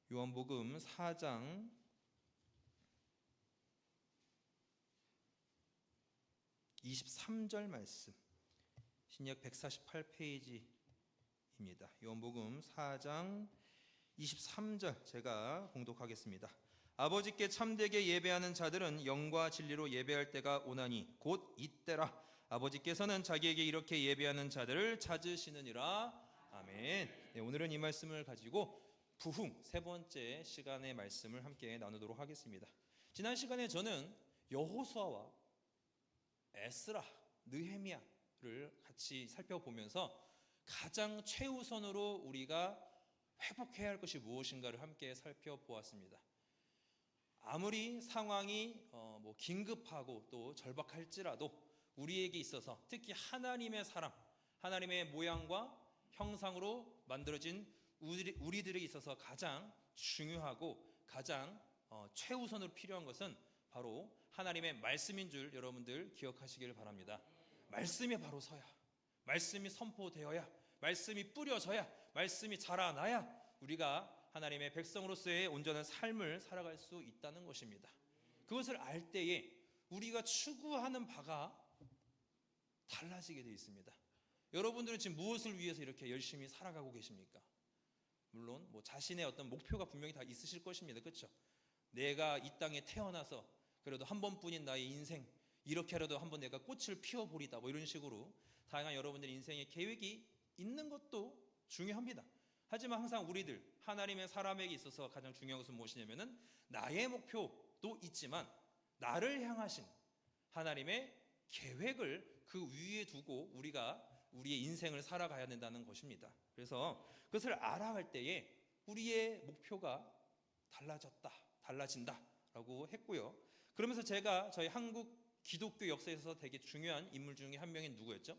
요한복음 4장 23절 말씀, 신약 148페이지입니다. 요한복음 4장 23절 제가 봉독하겠습니다. 아버지께 참되게 예배하는 자들은 영과 진리로 예배할 때가 오나니 곧 이때라. 아버지께서는 자기에게 이렇게 예배하는 자들을 찾으시느니라. 아멘. 네, 오늘은 이 말씀을 가지고 부흥 세 번째 시간의 말씀을 함께 나누도록 하겠습니다. 지난 시간에 저는 여호수아와 에스라, 느헤미야를 같이 살펴보면서 가장 최우선으로 우리가 회복해야 할 것이 무엇인가를 함께 살펴보았습니다. 아무리 상황이 긴급하고 또 절박할지라도 우리에게 있어서 특히 하나님의 사람, 하나님의 모양과 형상으로 만들어진 우리들에게 있어서 가장 중요하고 가장 최우선으로 필요한 것은 바로 하나님의 말씀인 줄 여러분들 기억하시길 바랍니다. 말씀이 바로 서야, 말씀이 선포되어야, 말씀이 뿌려져야, 말씀이 자라나야 우리가 하나님의 백성으로서의 온전한 삶을 살아갈 수 있다는 것입니다. 그것을 알 때에 우리가 추구하는 바가 달라지게 되어 있습니다. 여러분들은 지금 무엇을 위해서 이렇게 열심히 살아가고 계십니까? 물론 자신의 어떤 목표가 분명히 다 있으실 것입니다. 그렇죠? 내가 이 땅에 태어나서 그래도 한 번뿐인 나의 인생, 이렇게라도 한번 내가 꽃을 피워보리다, 이런 식으로 다양한 여러분들의 인생의 계획이 있는 것도 중요합니다. 하지만 항상 우리들 하나님의 사람에게 있어서 가장 중요한 것은 무엇이냐면은 나의 목표도 있지만 나를 향하신 하나님의 계획을 그 위에 두고 우리가 우리의 인생을 살아가야 된다는 것입니다. 그래서 그것을 알아갈 때에 우리의 목표가 달라진다라고 했고요. 그러면서 제가 저희 한국 기독교 역사에서 되게 중요한 인물 중에 한 명이 누구였죠?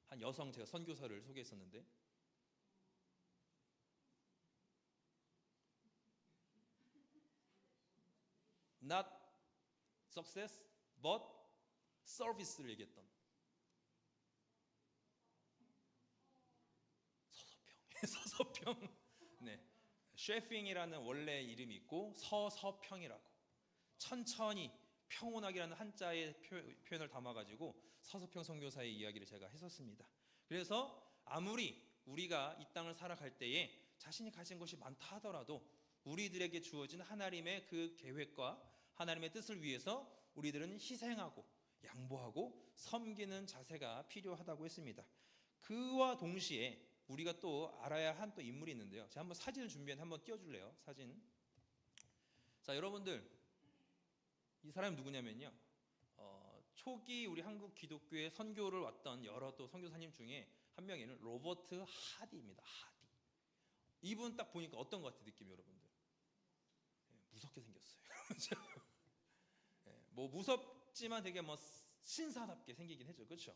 한 여성 제가 선교사를 소개했었는데 not success but service를 얘기했던 서서평. 네, 쉐핑이라는 원래 이름이 있고 서서평이라고, 천천히 평온하기라는 한자의 표현을 담아가지고 서서평 선교사의 이야기를 제가 했었습니다. 그래서 아무리 우리가 이 땅을 살아갈 때에 자신이 가진 것이 많다 하더라도 우리들에게 주어진 하나님의 그 계획과 하나님의 뜻을 위해서 우리들은 희생하고 양보하고 섬기는 자세가 필요하다고 했습니다. 그와 동시에 우리가 또 알아야 한 또 인물이 있는데요. 제가 한번 사진을 준비했는데 한번 띄워줄래요? 사진. 자, 여러분들 이 사람이 누구냐면요, 초기 우리 한국 기독교에 선교를 왔던 여러 또 선교사님 중에 한 명이는 로버트 하디입니다. 하디. 이분 딱 보니까 어떤 것 같아요, 느낌이 여러분들? 무섭게 생겼어요. 무섭지만 되게 신사답게 생기긴 했죠, 그렇죠?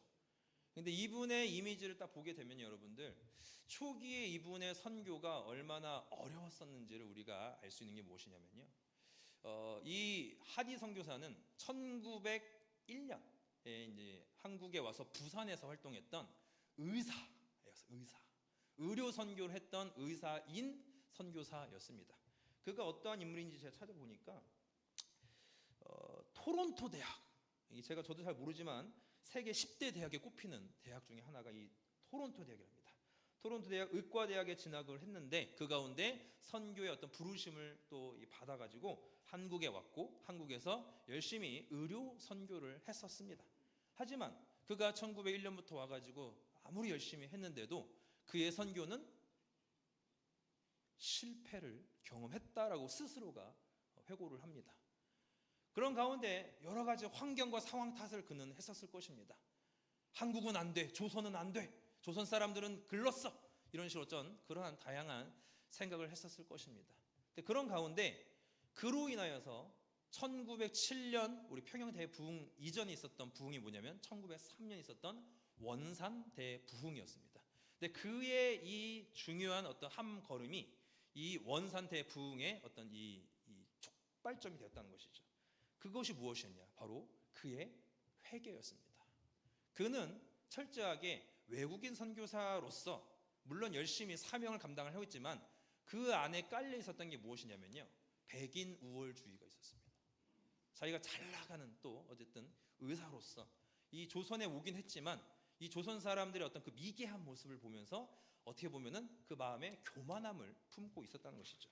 근데 이분의 이미지를 딱 보게 되면 여러분들 초기에 이분의 선교가 얼마나 어려웠었는지를 우리가 알 수 있는 게 무엇이냐면요, 이 하디 선교사는 1901년에 이제 한국에 와서 부산에서 활동했던 의사, 의료 선교를 했던 의사인 선교사였습니다. 그가 어떠한 인물인지 제가 찾아보니까 토론토 대학, 저도 잘 모르지만 세계 10대 대학에 꼽히는 대학 중에 하나가 이 토론토 대학이랍니다. 토론토 대학 의과대학에 진학을 했는데 그 가운데 선교의 어떤 부르심을 또 받아가지고 한국에 왔고 한국에서 열심히 의료 선교를 했었습니다. 하지만 그가 1901년부터 와가지고 아무리 열심히 했는데도 그의 선교는 실패를 경험했다라고 스스로가 회고를 합니다. 그런 가운데 여러 가지 환경과 상황 탓을 그는 했었을 것입니다. 한국은 안 돼, 조선은 안 돼, 조선 사람들은 글렀어, 이런 식으로 어떤 그러한 다양한 생각을 했었을 것입니다. 근데 그런 가운데 그로 인하여서 1907년 우리 평양 대부흥 이전에 있었던 부흥이 뭐냐면 1903년 있었던 원산 대부흥이었습니다. 근데 그의 이 중요한 어떤 한 걸음이 이 원산 대부흥의 어떤 이 촉발점이 되었다는 것이죠. 그것이 무엇이었냐? 바로 그의 회개였습니다. 그는 철저하게 외국인 선교사로서 물론 열심히 사명을 감당을 하고 있지만 그 안에 깔려 있었던 게 무엇이냐면요, 백인 우월주의가 있었습니다. 자기가 잘 나가는 또 어쨌든 의사로서 이 조선에 오긴 했지만 이 조선 사람들의 어떤 그 미개한 모습을 보면서 어떻게 보면은 그 마음에 교만함을 품고 있었다는 것이죠.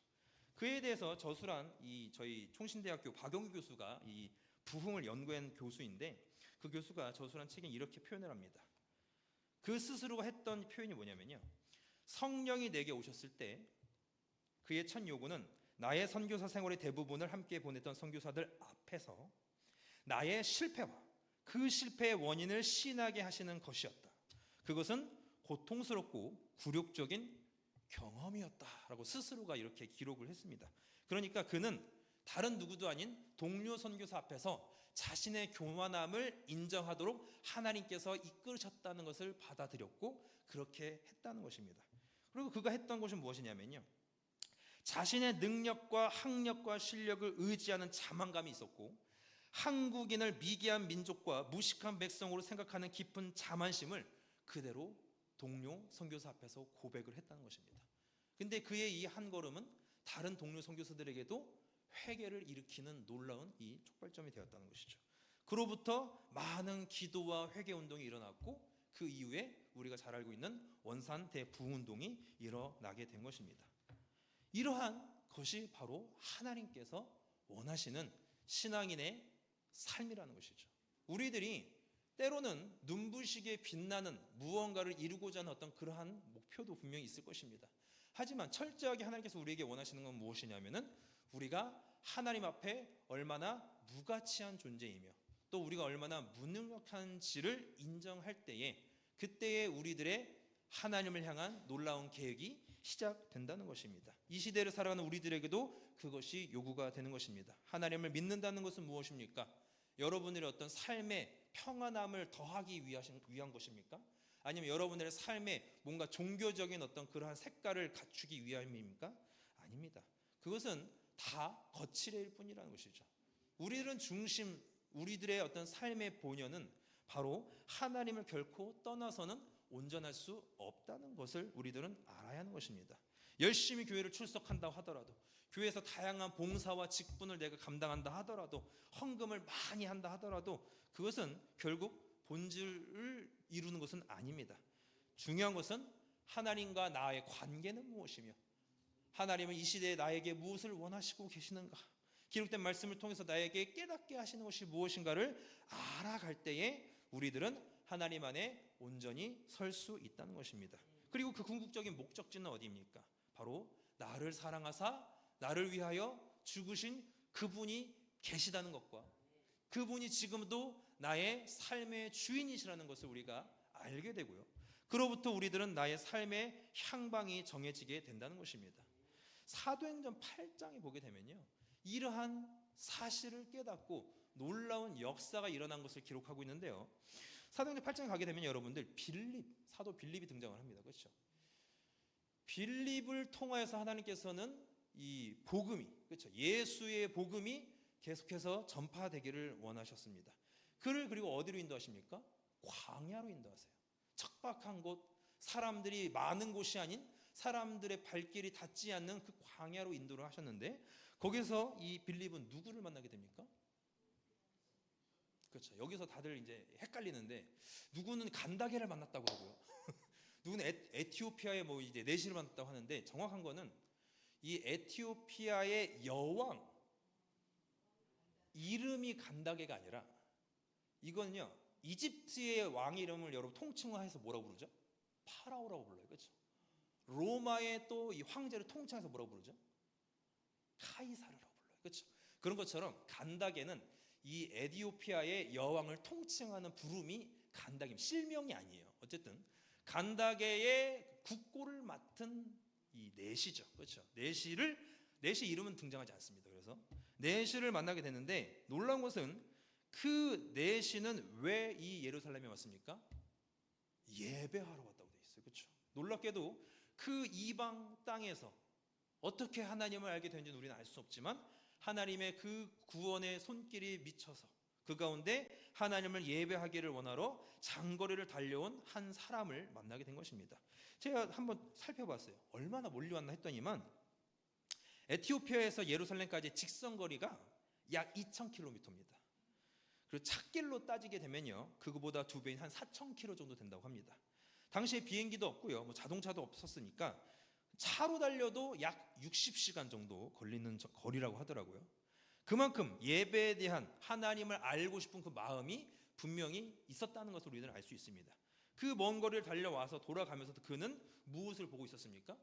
그에 대해서 저술한 이 저희 총신대학교 박용규 교수가 이 부흥을 연구한 교수인데, 그 교수가 저술한 책에 이렇게 표현을 합니다. 그 스스로가 했던 표현이 뭐냐면요, 성령이 내게 오셨을 때 그의 첫 요구는 나의 선교사 생활의 대부분을 함께 보냈던 선교사들 앞에서 나의 실패와 그 실패의 원인을 시인하게 하시는 것이었다. 그것은 고통스럽고 굴욕적인 경험이었다라고 스스로가 이렇게 기록을 했습니다. 그러니까 그는 다른 누구도 아닌 동료 선교사 앞에서 자신의 교만함을 인정하도록 하나님께서 이끌으셨다는 것을 받아들였고 그렇게 했다는 것입니다. 그리고 그가 했던 것은 무엇이냐면요, 자신의 능력과 학력과 실력을 의지하는 자만감이 있었고, 한국인을 미개한 민족과 무식한 백성으로 생각하는 깊은 자만심을 그대로 동료 선교사 앞에서 고백을 했다는 것입니다. 근데 그의 이 한 걸음은 다른 동료 선교사들에게도 회개를 일으키는 놀라운 이 촉발점이 되었다는 것이죠. 그로부터 많은 기도와 회개 운동이 일어났고, 그 이후에 우리가 잘 알고 있는 원산 대부흥운동이 일어나게 된 것입니다. 이러한 것이 바로 하나님께서 원하시는 신앙인의 삶이라는 것이죠. 우리들이 때로는 눈부시게 빛나는 무언가를 이루고자 하는 어떤 그러한 목표도 분명히 있을 것입니다. 하지만 철저하게 하나님께서 우리에게 원하시는 건 무엇이냐면은 우리가 하나님 앞에 얼마나 무가치한 존재이며 또 우리가 얼마나 무능력한지를 인정할 때에, 그때에 우리들의 하나님을 향한 놀라운 계획이 시작된다는 것입니다. 이 시대를 살아가는 우리들에게도 그것이 요구가 되는 것입니다. 하나님을 믿는다는 것은 무엇입니까? 여러분들의 어떤 삶의 평안함을 더하기 위한 것입니까? 아니면 여러분들의 삶에 뭔가 종교적인 어떤 그러한 색깔을 갖추기 위함입니까? 아닙니다. 그것은 다 거칠일 뿐이라는 것이죠. 우리들의 어떤 삶의 본연은 바로 하나님을 결코 떠나서는 온전할 수 없다는 것을 우리들은 알아야 하는 것입니다. 열심히 교회를 출석한다고 하더라도, 교회에서 다양한 봉사와 직분을 내가 감당한다 하더라도, 헌금을 많이 한다 하더라도 그것은 결국 본질을 이루는 것은 아닙니다. 중요한 것은 하나님과 나의 관계는 무엇이며 하나님은 이 시대에 나에게 무엇을 원하시고 계시는가, 기록된 말씀을 통해서 나에게 깨닫게 하시는 것이 무엇인가를 알아갈 때에 우리들은 하나님 안에 온전히 설 수 있다는 것입니다. 그리고 그 궁극적인 목적지는 어디입니까? 바로 나를 사랑하사 나를 위하여 죽으신 그분이 계시다는 것과 그분이 지금도 나의 삶의 주인이시라는 것을 우리가 알게 되고요, 그로부터 우리들은 나의 삶의 향방이 정해지게 된다는 것입니다. 사도행전 8장에 보게 되면요, 이러한 사실을 깨닫고 놀라운 역사가 일어난 것을 기록하고 있는데요, 사도행전 8장에 가게 되면 여러분들 사도 빌립이 등장을 합니다. 그렇죠? 빌립을 통하여서 하나님께서는 이 복음이, 그렇죠, 예수의 복음이 계속해서 전파되기를 원하셨습니다. 그를 그리고 어디로 인도하십니까? 광야로 인도하세요. 척박한 곳, 사람들이 많은 곳이 아닌 사람들의 발길이 닿지 않는 그 광야로 인도를 하셨는데, 거기서 이 빌립은 누구를 만나게 됩니까? 그렇죠. 여기서 다들 이제 헷갈리는데, 누구는 간다게를 만났다고 하고요. 누구는 에티오피아의 뭐 이제 내시를 만났다고 하는데, 정확한 거는 이 에티오피아의 여왕 이름이 간다게가 아니라, 이거는요, 이집트의 왕 이름을 여러분 통칭해서 뭐라고 부르죠? 파라오라고 불러요. 그렇죠? 로마의 또 이 황제를 통칭해서 뭐라고 부르죠? 카이사르라고 불러요. 그렇죠? 그런 것처럼 간다게는 이 에티오피아의 여왕을 통칭하는 부름이 간다게, 실명이 아니에요. 어쨌든 간다게의 국고를 맡은 이 내시죠. 그렇죠? 내시 이름은 등장하지 않습니다. 그래서 내시를 만나게 되는데, 놀라운 것은 그 내시는 왜 이 예루살렘에 왔습니까? 예배하러 왔다고 되어 있어요. 그렇죠? 놀랍게도 그 이방 땅에서 어떻게 하나님을 알게 되는지는 우리는 알 수 없지만, 하나님의 그 구원의 손길이 미쳐서 그 가운데 하나님을 예배하기를 원하러 장거리를 달려온 한 사람을 만나게 된 것입니다. 제가 한번 살펴봤어요. 얼마나 몰려왔나 했더니만 에티오피아에서 예루살렘까지 직선 거리가 약 2,000km입니다. 그리고 찻길로 따지게 되면요, 그거보다 2배인 한 4,000km 정도 된다고 합니다. 당시에 비행기도 없고요, 뭐 자동차도 없었으니까 차로 달려도 약 60시간 정도 걸리는 거리라고 하더라고요. 그만큼 예배에 대한 하나님을 알고 싶은 그 마음이 분명히 있었다는 것을 우리는 알 수 있습니다. 그 먼 거리를 달려와서 돌아가면서도 그는 무엇을 보고 있었습니까?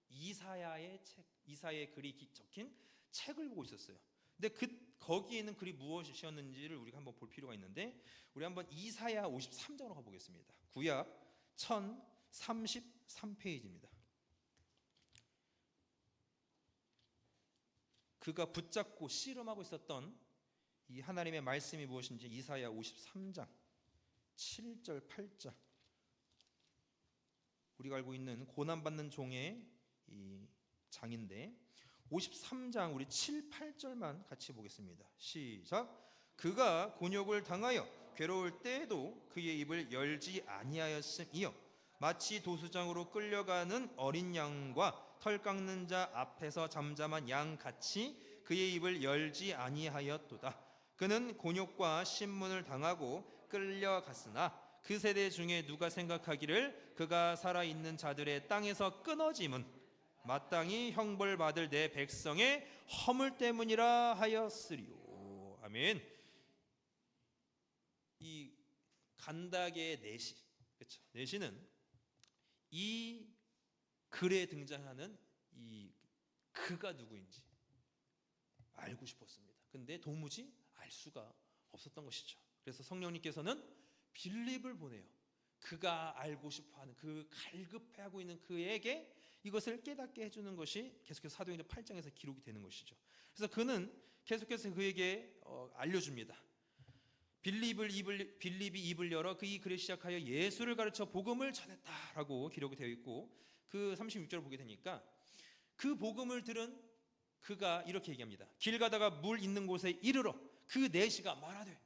이사야의 책, 이사야의 글이 적힌 책을 보고 있었어요. 근데 거기에 있는 글이 무엇이었는지를 우리가 한번 볼 필요가 있는데, 우리 한번 이사야 53장으로 가보겠습니다. 구약 1033페이지입니다. 그가 붙잡고 씨름하고 있었던 이 하나님의 말씀이 무엇인지 이사야 53장 7절 8절, 우리가 알고 있는 고난받는 종의 이 장인데, 53장 우리 7, 8절만 같이 보겠습니다. 시작. 그가 곤욕을 당하여 괴로울 때에도 그의 입을 열지 아니하였음이요, 마치 도수장으로 끌려가는 어린 양과 털 깎는 자 앞에서 잠잠한 양같이 그의 입을 열지 아니하였도다. 그는 곤욕과 신문을 당하고 끌려갔으나 그 세대 중에 누가 생각하기를 그가 살아있는 자들의 땅에서 끊어짐은 마땅히 형벌받을 내 백성의 허물 때문이라 하였으리요. 아멘. 이 간닥의 내시, 그렇죠? 내시는 이 글에 등장하는 이 그가 누구인지 알고 싶었습니다. 근데 도무지 알 수가 없었던 것이죠. 그래서 성령님께서는 빌립을 보내요. 그가 알고 싶어하는, 그 갈급해하고 있는 그에게 이것을 깨닫게 해주는 것이 계속해서 사도행전 8장에서 기록이 되는 것이죠. 그래서 그는 계속해서 그에게 알려줍니다. 빌립이 입을 열어 그의 글에 시작하여 예수를 가르쳐 복음을 전했다라고 기록이 되어 있고, 그 36절을 보게 되니까 그 복음을 들은 그가 이렇게 얘기합니다. 길 가다가 물 있는 곳에 이르러 그 내시가 말하되,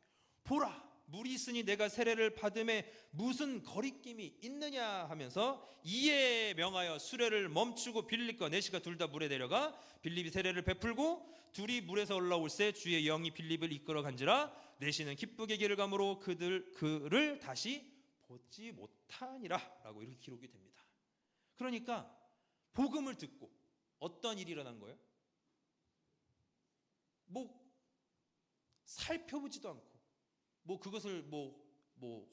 보라, 물이 있으니 내가 세례를 받음에 무슨 거리낌이 있느냐 하면서 이에 명하여 수레를 멈추고 빌립과 내시가 둘 다 물에 내려가 빌립이 세례를 베풀고 둘이 물에서 올라올새 주의 영이 빌립을 이끌어 간지라 내시는 기쁘게 길을 가므로 그를 다시 보지 못하니라 라고 이렇게 기록이 됩니다. 그러니까 복음을 듣고 어떤 일이 일어난 거예요? 뭐 살펴보지도 않고 그것을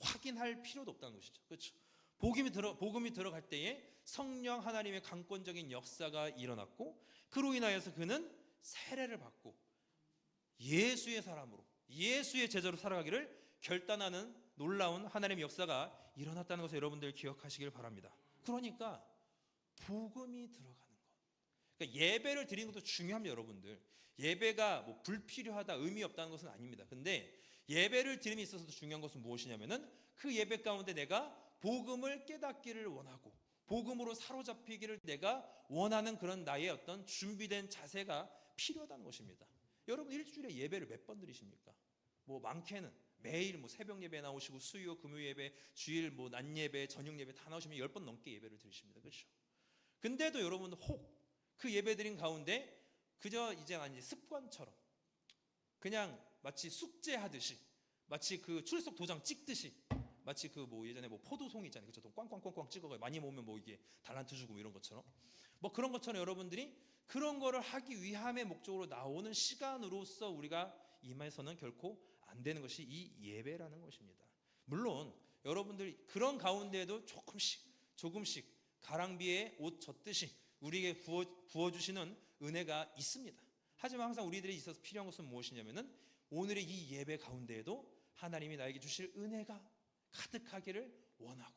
확인할 필요도 없다는 것이죠. 그렇죠? 복음이 들어갈 때에 성령 하나님의 강권적인 역사가 일어났고, 그로 인하여서 그는 세례를 받고 예수의 사람으로, 예수의 제자로 살아가기를 결단하는 놀라운 하나님의 역사가 일어났다는 것을 여러분들 기억하시길 바랍니다. 그러니까 복음이 들어가는 것, 그러니까 예배를 드리는 것도 중요합니다. 여러분들, 예배가 불필요하다, 의미 없다는 것은 아닙니다. 근데 예배를 드림에 있어서도 중요한 것은 무엇이냐면은 그 예배 가운데 내가 복음을 깨닫기를 원하고 복음으로 사로잡히기를 내가 원하는 그런 나의 어떤 준비된 자세가 필요하다는 것입니다. 여러분 일주일에 예배를 몇 번 드리십니까? 많게는 매일 새벽 예배 나오시고 수요 금요 예배, 주일 낮 예배, 저녁 예배 다 나오시면 10번 넘게 예배를 드리십니다. 그렇죠? 근데도 여러분 혹 그 예배 드린 가운데 그저 이제 습관처럼 그냥 마치 숙제하듯이, 마치 그 출석 도장 찍듯이, 마치 예전에 포도송이 있잖아요. 그쵸? 꽝꽝꽝꽝 찍어가지고 많이 모으면 이게 달란트 주고 이런 것처럼, 그런 것처럼 여러분들이 그런 거를 하기 위함의 목적으로 나오는 시간으로서 우리가 임해서는 결코 안 되는 것이 이 예배라는 것입니다. 물론 여러분들이 그런 가운데에도 조금씩 가랑비에 옷 젖듯이 우리에게 부어주시는 은혜가 있습니다. 하지만 항상 우리들이 있어서 필요한 것은 무엇이냐면은 오늘의 이 예배 가운데에도 하나님이 나에게 주실 은혜가 가득하기를 원하고,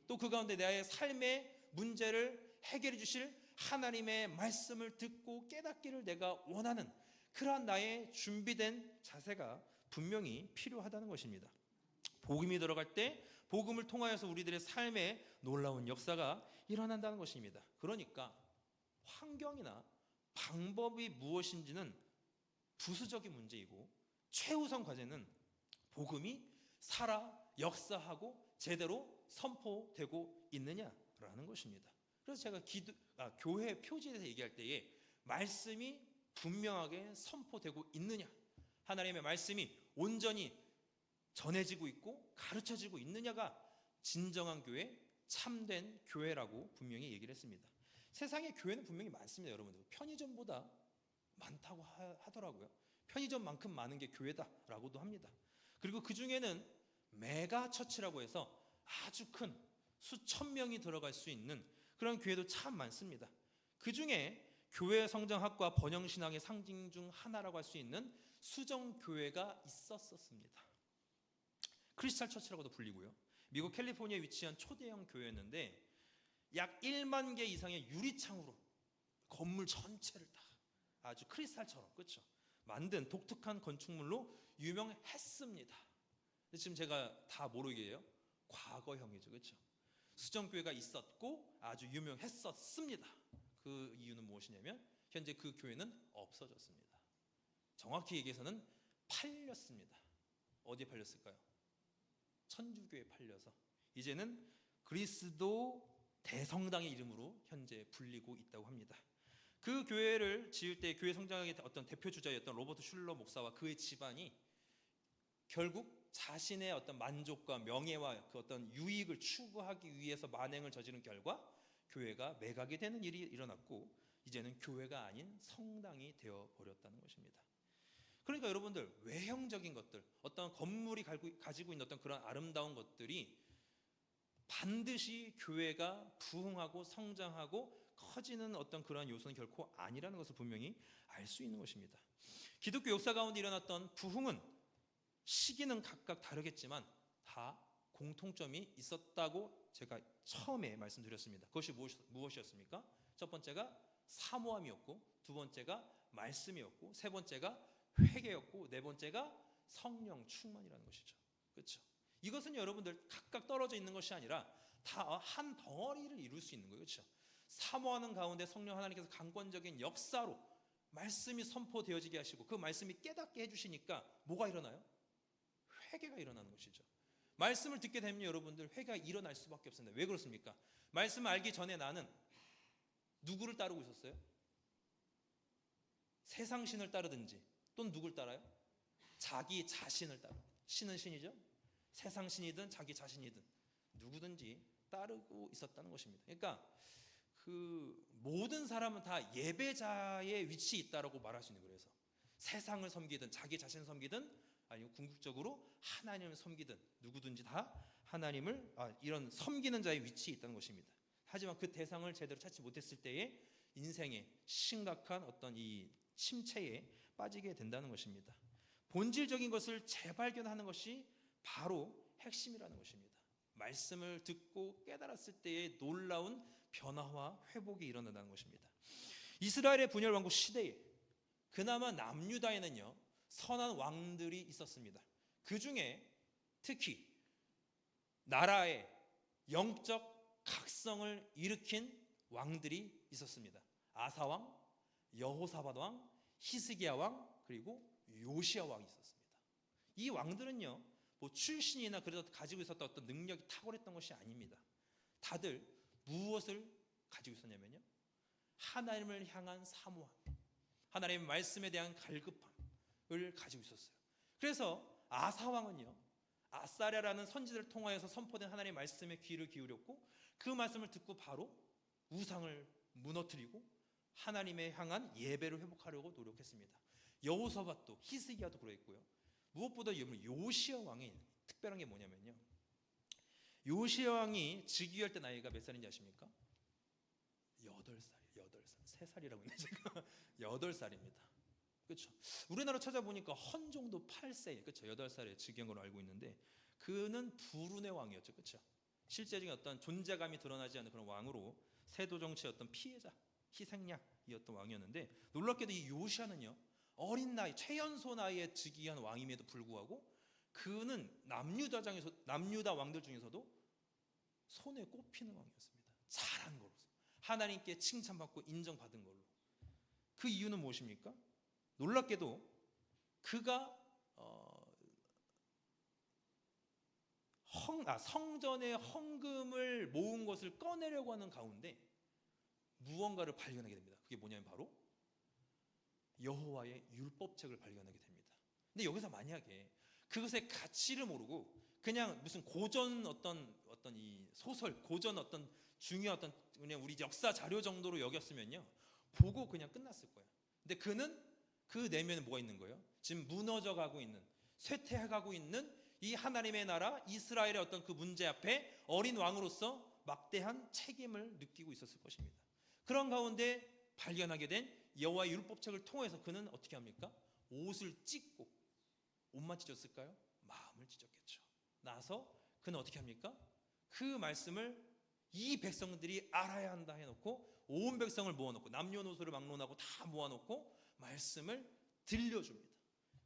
또 그 가운데 나의 삶의 문제를 해결해 주실 하나님의 말씀을 듣고 깨닫기를 내가 원하는 그러한 나의 준비된 자세가 분명히 필요하다는 것입니다. 복음이 들어갈 때 복음을 통하여서 우리들의 삶에 놀라운 역사가 일어난다는 것입니다. 그러니까 환경이나 방법이 무엇인지는 부수적인 문제이고, 최우선 과제는 복음이 살아 역사하고 제대로 선포되고 있느냐라는 것입니다. 그래서 제가 교회 표지에 대해서 얘기할 때에 말씀이 분명하게 선포되고 있느냐, 하나님의 말씀이 온전히 전해지고 있고 가르쳐지고 있느냐가 진정한 교회, 참된 교회라고 분명히 얘기를 했습니다. 세상에 교회는 분명히 많습니다. 여러분들 편의점보다 많다고 하더라고요. 편의점만큼 많은 게 교회다라고도 합니다. 그리고 그 중에는 메가 처치라고 해서 아주 큰 수천 명이 들어갈 수 있는 그런 교회도 참 많습니다. 그 중에 교회 성장학과 번영신앙의 상징 중 하나라고 할 수 있는 수정교회가 있었습니다. 크리스탈 처치라고도 불리고요. 미국 캘리포니아에 위치한 초대형 교회였는데 약 1만 개 이상의 유리창으로 건물 전체를 다 아주 크리스탈처럼, 그렇죠, 만든 독특한 건축물로 유명했습니다. 근데 지금 제가 다 모르게 해요. 과거형이죠, 그렇죠? 수정교회가 있었고 아주 유명했었습니다. 그 이유는 무엇이냐면 현재 그 교회는 없어졌습니다. 정확히 얘기해서는 팔렸습니다. 어디에 팔렸을까요? 천주교에 팔려서 이제는 그리스도 대성당의 이름으로 현재 불리고 있다고 합니다. 그 교회를 지을 때 교회 성장의 어떤 대표 주자였던 로버트 슐러 목사와 그의 집안이 결국 자신의 어떤 만족과 명예와 그 어떤 유익을 추구하기 위해서 만행을 저지른 결과 교회가 매각이 되는 일이 일어났고 이제는 교회가 아닌 성당이 되어 버렸다는 것입니다. 그러니까 여러분들 외형적인 것들, 어떤 건물이 가지고 있는 어떤 그런 아름다운 것들이 반드시 교회가 부흥하고 성장하고 커지는 어떤 그러한 요소는 결코 아니라는 것을 분명히 알 수 있는 것입니다. 기독교 역사 가운데 일어났던 부흥은 시기는 각각 다르겠지만 다 공통점이 있었다고 제가 처음에 말씀드렸습니다. 그것이 무엇이었습니까? 첫 번째가 사모함이었고, 두 번째가 말씀이었고, 세 번째가 회개였고, 네 번째가 성령 충만이라는 것이죠. 그렇죠? 이것은 여러분들 각각 떨어져 있는 것이 아니라 다 한 덩어리를 이룰 수 있는 거예요. 그렇죠? 사모하는 가운데 성령 하나님께서 강권적인 역사로 말씀이 선포되어지게 하시고 그 말씀이 깨닫게 해주시니까 뭐가 일어나요? 회개가 일어나는 것이죠. 말씀을 듣게 되면 여러분들 회개가 일어날 수밖에 없습니다. 왜 그렇습니까? 말씀을 알기 전에 나는 누구를 따르고 있었어요? 세상 신을 따르든지 또는 누굴 따라요? 자기 자신을 따라. 신은 신이죠. 세상 신이든 자기 자신이든 누구든지 따르고 있었다는 것입니다. 그러니까 그 모든 사람은 다 예배자의 위치에 있다라고 말할 수 있는 거예요. 그래서 세상을 섬기든 자기 자신을 섬기든 아니면 궁극적으로 하나님을 섬기든 누구든지 다 하나님을 이런 섬기는 자의 위치에 있다는 것입니다. 하지만 그 대상을 제대로 찾지 못했을 때에 인생의 심각한 어떤 이 침체에 빠지게 된다는 것입니다. 본질적인 것을 재발견하는 것이 바로 핵심이라는 것입니다. 말씀을 듣고 깨달았을 때의 놀라운 변화와 회복이 일어난다는 것입니다. 이스라엘의 분열 왕국 시대에 그나마 남유다에는요 선한 왕들이 있었습니다. 그 중에 특히 나라의 영적 각성을 일으킨 왕들이 있었습니다. 아사왕, 여호사밧 왕, 히스기야 왕, 그리고 요시야 왕이 있었습니다. 이 왕들은요 뭐 출신이나 그래서 가지고 있었던 어떤 능력이 탁월했던 것이 아닙니다. 다들 무엇을 가지고 있었냐면요 하나님을 향한 사모함, 하나님의 말씀에 대한 갈급함을 가지고 있었어요. 그래서 아사왕은요 아사랴라는 선지자를 통하여서 선포된 하나님의 말씀에 귀를 기울였고 그 말씀을 듣고 바로 우상을 무너뜨리고 하나님에 향한 예배를 회복하려고 노력했습니다. 여호사밧도 히스기야도 그랬고요. 무엇보다 요시야 왕이 특별한 게 뭐냐면요 요시야 왕이 즉위할 때 나이가 몇 살인지 아십니까? 8살, 3살이라고 했는데 제가 8살입니다. 그렇죠? 우리나라 찾아보니까 헌종도 8세, 그렇죠? 8살에 즉위한 걸로 알고 있는데 그는 불운의 왕이었죠. 그렇죠? 실제적인 어떤 존재감이 드러나지 않는 그런 왕으로 세도 정치의 어떤 피해자, 희생양이었던 왕이었는데 놀랍게도 이 요시야는요 어린 나이, 최연소 나이에 즉위한 왕임에도 불구하고 그는 남유다 왕들 중에서도 손에 꼽히는 왕이었습니다. 잘한 거로서 하나님께 칭찬받고 인정받은 걸로. 그 이유는 무엇입니까? 놀랍게도 그가 성전의 헌금을 모은 것을 꺼내려고 하는 가운데 무언가를 발견하게 됩니다. 그게 뭐냐면 바로 여호와의 율법책을 발견하게 됩니다. 근데 여기서 만약에 그것의 가치를 모르고 그냥 무슨 고전 어떤 이 소설, 고전 어떤 중요한 어떤 그냥 우리 역사 자료 정도로 여겼으면요, 보고 그냥 끝났을 거예요. 근데 그는 그 내면에 뭐가 있는 거예요? 지금 무너져 가고 있는, 쇠퇴해 가고 있는 이 하나님의 나라 이스라엘의 어떤 그 문제 앞에 어린 왕으로서 막대한 책임을 느끼고 있었을 것입니다. 그런 가운데 발견하게 된 여호와의 율법책을 통해서 그는 어떻게 합니까? 옷을 찢고, 옷만 찢었을까요? 마음을 찢었겠죠. 나서 그는 어떻게 합니까? 그 말씀을 이 백성들이 알아야 한다 해놓고 온 백성을 모아놓고 남녀노소를 막론하고 다 모아놓고 말씀을 들려줍니다.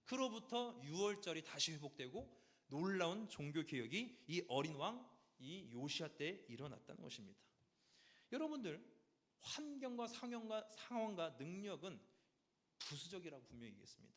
그로부터 6월절이 다시 회복되고 놀라운 종교개혁이 이 어린 왕, 이 요시야 때 일어났다는 것입니다. 여러분들, 환경과 상황과 능력은 부수적이라고 분명히 얘기했습니다.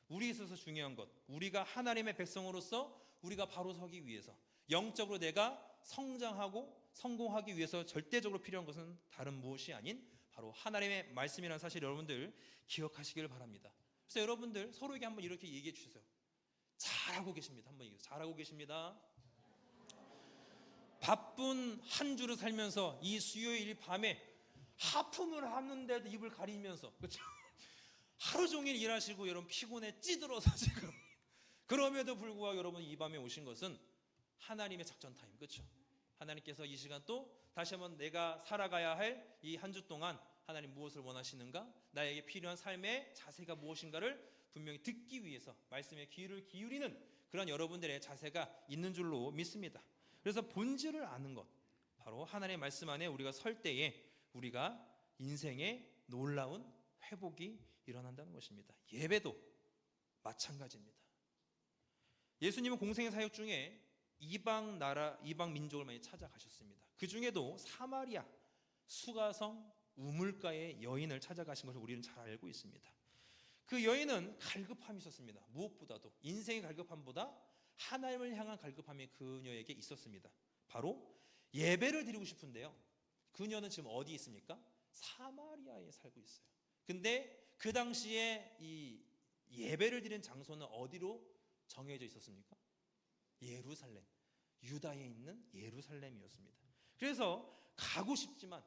우리에 있어서 중요한 것, 우리가 하나님의 백성으로서 우리가 바로 서기 위해서, 영적으로 내가 성장하고 성공하기 위해서 절대적으로 필요한 것은 다른 무엇이 아닌 바로 하나님의 말씀이라는 사실 여러분들 기억하시길 바랍니다. 그래서 여러분들 서로에게 한번 이렇게 얘기해 주세요. 잘하고 계십니다. 한번 얘기해 주세요. 잘하고 계십니다. 바쁜 한 주를 살면서 이 수요일 밤에 하품을 하는데도 입을 가리면서, 그렇죠? 하루 종일 일하시고 여러분 피곤해 찌들어서 지금 그럼에도 불구하고 여러분 이 밤에 오신 것은 하나님의 작전 타임, 그렇죠? 하나님께서 이 시간 또 다시 한번 내가 살아가야 할 이 한 주 동안 하나님 무엇을 원하시는가, 나에게 필요한 삶의 자세가 무엇인가를 분명히 듣기 위해서 말씀에 귀를 기울이는 그런 여러분들의 자세가 있는 줄로 믿습니다. 그래서 본질을 아는 것, 바로 하나님의 말씀 안에 우리가 설 때에 우리가 인생의 놀라운 회복이 일어난다는 것입니다. 예배도 마찬가지입니다. 예수님은 공생의 사역 중에 이방 나라, 이방 민족을 많이 찾아가셨습니다. 그 중에도 사마리아 수가성 우물가의 여인을 찾아가신 것을 우리는 잘 알고 있습니다. 그 여인은 갈급함이 있었습니다. 무엇보다도 인생의 갈급함보다 하나님을 향한 갈급함이 그녀에게 있었습니다. 바로 예배를 드리고 싶은데요, 그녀는 지금 어디 있습니까? 사마리아에 살고 있어요. 근데 그 당시에 이 예배를 드리는 장소는 어디로 정해져 있었습니까? 예루살렘, 유다에 있는 예루살렘이었습니다. 그래서 가고 싶지만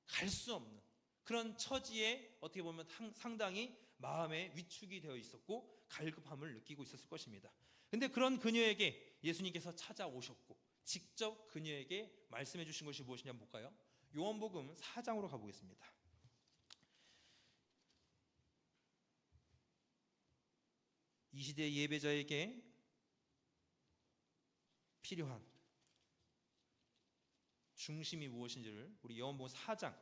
갈 수 없는 그런 처지에 어떻게 보면 상당히 마음에 위축이 되어 있었고 갈급함을 느끼고 있었을 것입니다. 근데 그런 그녀에게 예수님께서 찾아오셨고 직접 그녀에게 말씀해 주신 것이 무엇이냐 한번 볼까요? 요한복음 4장으로 가보겠습니다. 이 시대 예배자에게 필요한 중심이 무엇인지를 우리 요한복음 4장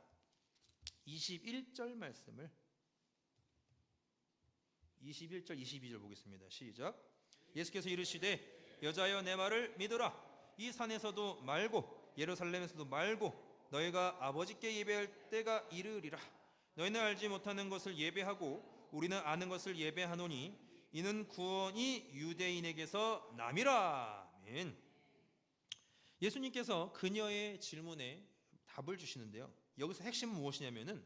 21절 말씀을 21절 22절 보겠습니다. 시작. 예수께서 이르시되 여자여 내 말을 믿으라. 이 산에서도 말고 예루살렘에서도 말고 너희가 아버지께 예배할 때가 이르리라. 너희는 알지 못하는 것을 예배하고 우리는 아는 것을 예배하노니 이는 구원이 유대인에게서 남이라. 아멘. 예수님께서 그녀의 질문에 답을 주시는데요, 여기서 핵심은 무엇이냐면은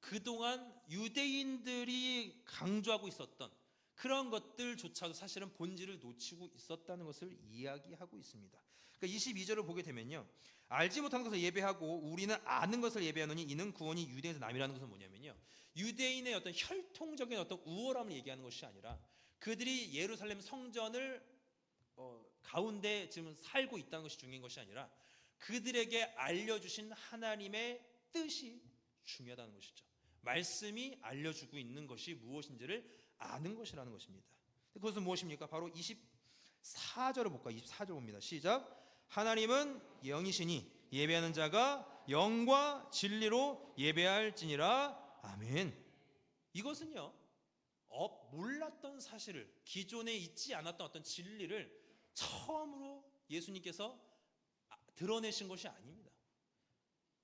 그동안 유대인들이 강조하고 있었던 그런 것들조차도 사실은 본질을 놓치고 있었다는 것을 이야기하고 있습니다. 그러니까 22절을 보게 되면요, 알지 못하는 것을 예배하고 우리는 아는 것을 예배하노니 이는 구원이 유대인에서 남이라는 것은 뭐냐면요, 유대인의 어떤 혈통적인 어떤 우월함을 얘기하는 것이 아니라 그들이 예루살렘 성전을 가운데 지금 살고 있다는 것이 중요한 것이 아니라 그들에게 알려주신 하나님의 뜻이 중요하다는 것이죠. 말씀이 알려주고 있는 것이 무엇인지를 아는 것이라는 것입니다. 그것은 무엇입니까? 바로 24절을 볼까요? 24절 봅니다. 시작. 하나님은 영이시니 예배하는 자가 영과 진리로 예배할지니라. 아멘. 이것은요, 몰랐던 사실을, 기존에 있지 않았던 어떤 진리를 처음으로 예수님께서 드러내신 것이 아닙니다.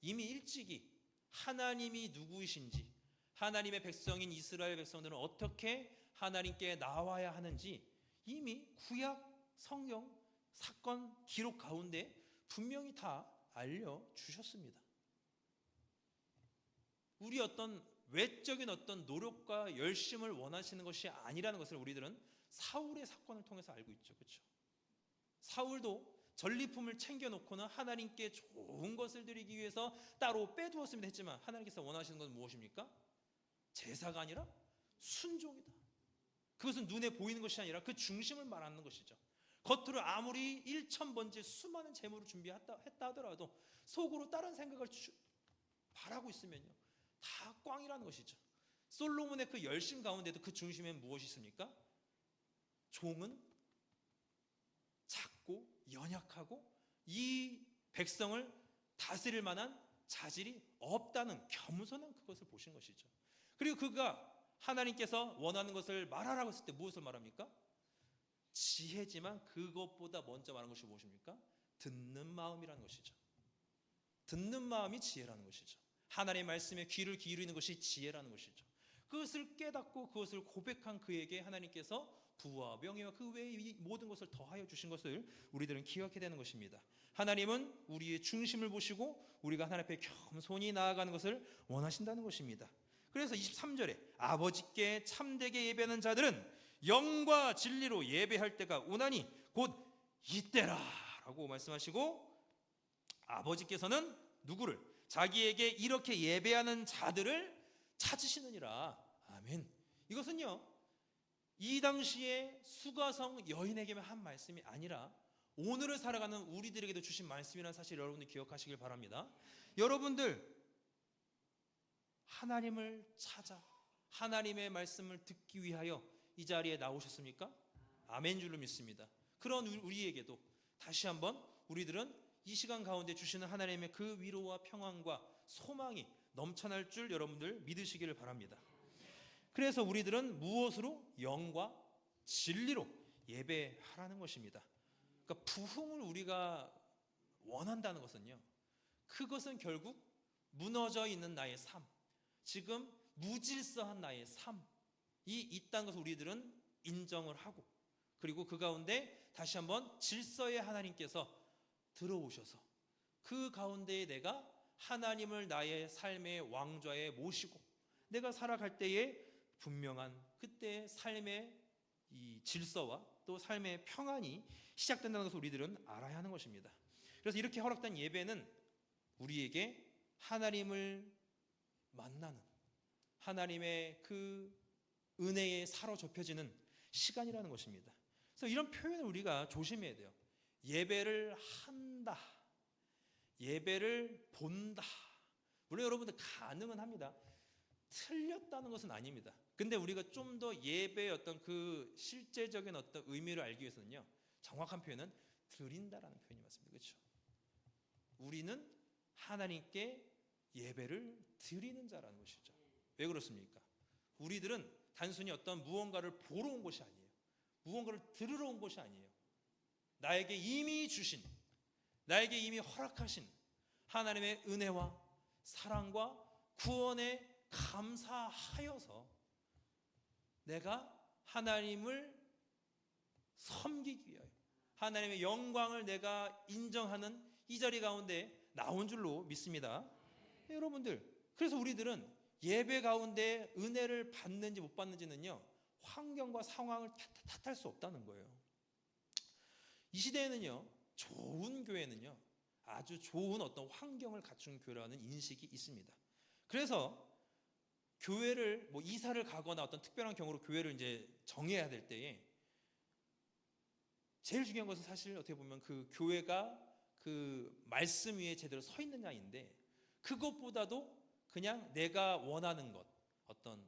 이미 일찍이 하나님이 누구이신지, 하나님의 백성인 이스라엘 백성들은 어떻게 하나님께 나와야 하는지 이미 구약 성경 사건 기록 가운데 분명히 다 알려주셨습니다. 우리 어떤 외적인 어떤 노력과 열심을 원하시는 것이 아니라는 것을 우리들은 사울의 사건을 통해서 알고 있죠. 그렇죠? 사울도 전리품을 챙겨놓고는 하나님께 좋은 것을 드리기 위해서 따로 빼두었습니다 했지만, 하나님께서 원하시는 건 무엇입니까? 제사가 아니라 순종이다. 그것은 눈에 보이는 것이 아니라 그 중심을 말하는 것이죠. 겉으로 아무리 1000번째 수많은 재물을 준비했다 하더라도 속으로 다른 생각을 바라고 있으면요, 다 꽝이라는 것이죠. 솔로몬의 그 열심 가운데도 그 중심에 무엇이 있습니까? 종은 작고 연약하고 이 백성을 다스릴 만한 자질이 없다는 겸손한 그것을 보신 것이죠. 그리고 그가 하나님께서 원하는 것을 말하라고 했을 때 무엇을 말합니까? 지혜지만 그것보다 먼저 말하는 것이 무엇입니까? 듣는 마음이라는 것이죠. 듣는 마음이 지혜라는 것이죠. 하나님의 말씀에 귀를 기울이는 것이 지혜라는 것이죠. 그것을 깨닫고 그것을 고백한 그에게 하나님께서 부와 명예와 그 외의 모든 것을 더하여 주신 것을 우리들은 기억해야 되는 것입니다. 하나님은 우리의 중심을 보시고 우리가 하나님 앞에 겸손히 나아가는 것을 원하신다는 것입니다. 그래서 23절에 아버지께 참되게 예배하는 자들은 영과 진리로 예배할 때가 오나니 곧 이때라 라고 말씀하시고, 아버지께서는 누구를? 자기에게 이렇게 예배하는 자들을 찾으시느니라. 아멘. 이것은요, 이 당시에 수가성 여인에게만 한 말씀이 아니라 오늘을 살아가는 우리들에게도 주신 말씀이라는 사실 여러분들 기억하시길 바랍니다. 여러분들 하나님을 찾아 하나님의 말씀을 듣기 위하여 이 자리에 나오셨습니까? 아멘 줄로 믿습니다. 그런 우리에게도 다시 한번 우리들은 이 시간 가운데 주시는 하나님의 그 위로와 평안과 소망이 넘쳐날 줄 여러분들 믿으시기를 바랍니다. 그래서 우리들은 무엇으로? 영과 진리로 예배하라는 것입니다. 그러니까 부흥을 우리가 원한다는 것은요, 그것은 결국 무너져 있는 나의 삶, 지금 무질서한 나의 삶이 있다는 것을 우리들은 인정을 하고, 그리고 그 가운데 다시 한번 질서의 하나님께서 들어오셔서 그 가운데에 내가 하나님을 나의 삶의 왕좌에 모시고 내가 살아갈 때에 분명한 그때의 삶의 이 질서와 또 삶의 평안이 시작된다는 것을 우리들은 알아야 하는 것입니다. 그래서 이렇게 허락된 예배는 우리에게 하나님을 만나는, 하나님의 그 은혜에 사로잡혀지는 시간이라는 것입니다. 그래서 이런 표현을 우리가 조심해야 돼요. 예배를 한다, 예배를 본다. 물론 여러분들 가능은 합니다. 틀렸다는 것은 아닙니다. 근데 우리가 좀 더 예배의 어떤 그 실제적인 어떤 의미를 알기 위해서는요, 정확한 표현은 드린다라는 표현이 맞습니다. 그렇죠? 우리는 하나님께 예배를 드리는 자라는 것이죠. 왜 그렇습니까? 우리들은 단순히 어떤 무언가를 보러 온 것이 아니에요. 무언가를 들으러 온 것이 아니에요. 나에게 이미 주신, 나에게 이미 허락하신 하나님의 은혜와 사랑과 구원에 감사하여서 내가 하나님을 섬기기 위하여 하나님의 영광을 내가 인정하는 이 자리 가운데 나온 줄로 믿습니다. 네, 여러분들, 그래서 우리들은 예배 가운데 은혜를 받는지 못 받는지는요, 환경과 상황을 탓할 수 없다는 거예요. 이 시대에는요, 좋은 교회는요, 아주 좋은 어떤 환경을 갖춘 교회라는 인식이 있습니다. 그래서 교회를 이사를 가거나 어떤 특별한 경우로 교회를 이제 정해야 될 때에 제일 중요한 것은 사실 어떻게 보면 그 교회가 그 말씀 위에 제대로 서 있느냐인데, 그것보다도 그냥 내가 원하는 것, 어떤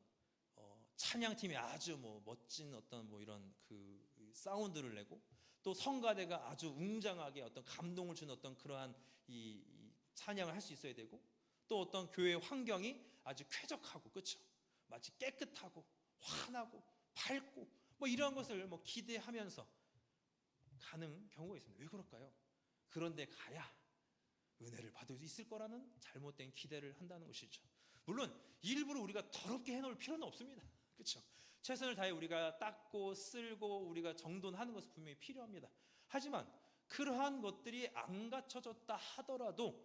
찬양팀이 아주 멋진 어떤 이런 그 사운드를 내고, 또 성가대가 아주 웅장하게 어떤 감동을 주는 어떤 그러한 이 찬양을 할 수 있어야 되고, 또 어떤 교회 환경이 아주 쾌적하고, 그렇죠? 마치 깨끗하고 환하고 밝고 이런 것을 기대하면서 가는 경우가 있습니다. 왜 그럴까요? 그런데 가야 은혜를 받을 수 있을 거라는 잘못된 기대를 한다는 것이죠. 물론 일부러 우리가 더럽게 해놓을 필요는 없습니다. 그렇죠? 최선을 다해 우리가 닦고 쓸고 우리가 정돈하는 것은 분명히 필요합니다. 하지만 그러한 것들이 안 갖춰졌다 하더라도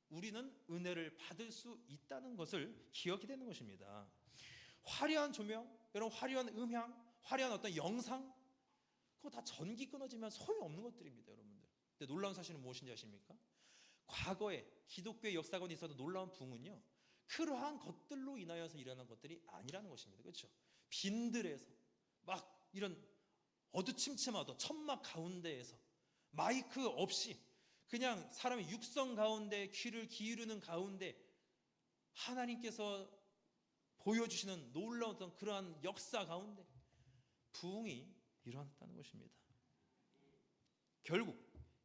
우리는 은혜를 받을 수 있다는 것을 기억이 되는 것입니다. 화려한 조명, 여러분 화려한 음향, 화려한 어떤 영상, 그거 다 전기 끊어지면 소용없는 것들입니다, 여러분들. 근데 놀라운 사실은 무엇인지 아십니까? 과거에 기독교의 역사관에 있어도 놀라운 부흥은요, 그러한 것들로 인하여서 일어난 것들이 아니라는 것입니다. 그렇죠? 빈들에서 막 이런 어두침침하던 천막 가운데에서 마이크 없이 그냥 사람의 육성 가운데 귀를 기울이는 가운데 하나님께서 보여주시는 놀라운 어떤 그러한 역사 가운데 부흥이 일어났다는 것입니다. 결국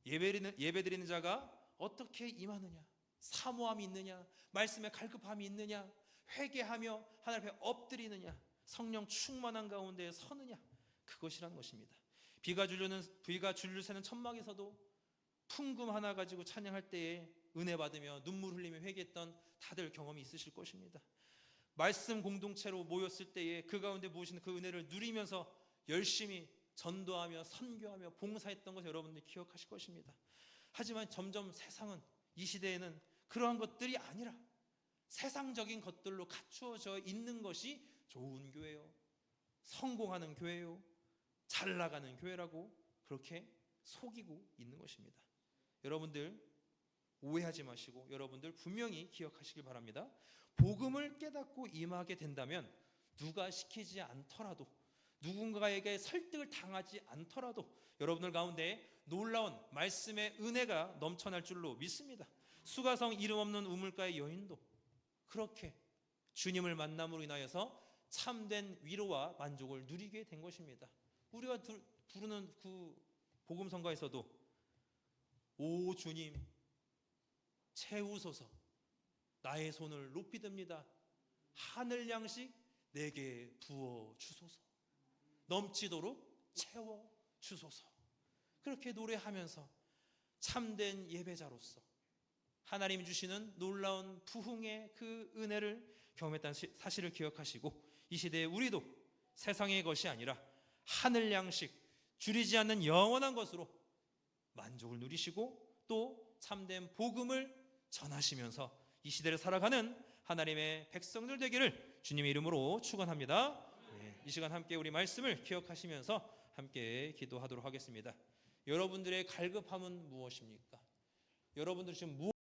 예배드리는 자가 어떻게 임하느냐, 사모함이 있느냐, 말씀에 갈급함이 있느냐, 회개하며 하나님 앞에 엎드리느냐, 성령 충만한 가운데 서느냐, 그것이란 것입니다. 비가 줄줄 새는 천막에서도 풍금 하나 가지고 찬양할 때에 은혜 받으며 눈물 흘리며 회개했던 다들 경험이 있으실 것입니다. 말씀 공동체로 모였을 때에 그 가운데 모시는 그 은혜를 누리면서 열심히 전도하며 선교하며 봉사했던 것을 여러분들이 기억하실 것입니다. 하지만 점점 세상은 이 시대에는 그러한 것들이 아니라 세상적인 것들로 갖추어져 있는 것이 좋은 교회요, 성공하는 교회요, 잘 나가는 교회라고 그렇게 속이고 있는 것입니다. 여러분들 오해하지 마시고 여러분들 분명히 기억하시길 바랍니다. 복음을 깨닫고 임하게 된다면 누가 시키지 않더라도, 누군가에게 설득을 당하지 않더라도 여러분들 가운데 놀라운 말씀의 은혜가 넘쳐날 줄로 믿습니다. 수가성 이름 없는 우물가의 여인도 그렇게 주님을 만남으로 인하여서 참된 위로와 만족을 누리게 된 것입니다. 우리가 부르는 그 복음성가에서도 오 주님 채우소서, 나의 손을 높이 듭니다. 하늘 양식 내게 부어 주소서, 넘치도록 채워 주소서. 그렇게 노래하면서 참된 예배자로서 하나님이 주시는 놀라운 부흥의 그 은혜를 경험했다는 사실을 기억하시고, 이 시대에 우리도 세상의 것이 아니라 하늘 양식, 줄이지 않는 영원한 것으로 만족을 누리시고 또 참된 복음을 전하시면서 이 시대를 살아가는 하나님의 백성들 되기를 주님의 이름으로 축원합니다. 네, 이 시간 함께 우리 말씀을 기억하시면서 함께 기도하도록 하겠습니다. 여러분들의 갈급함은 무엇입니까? 여러분들 지금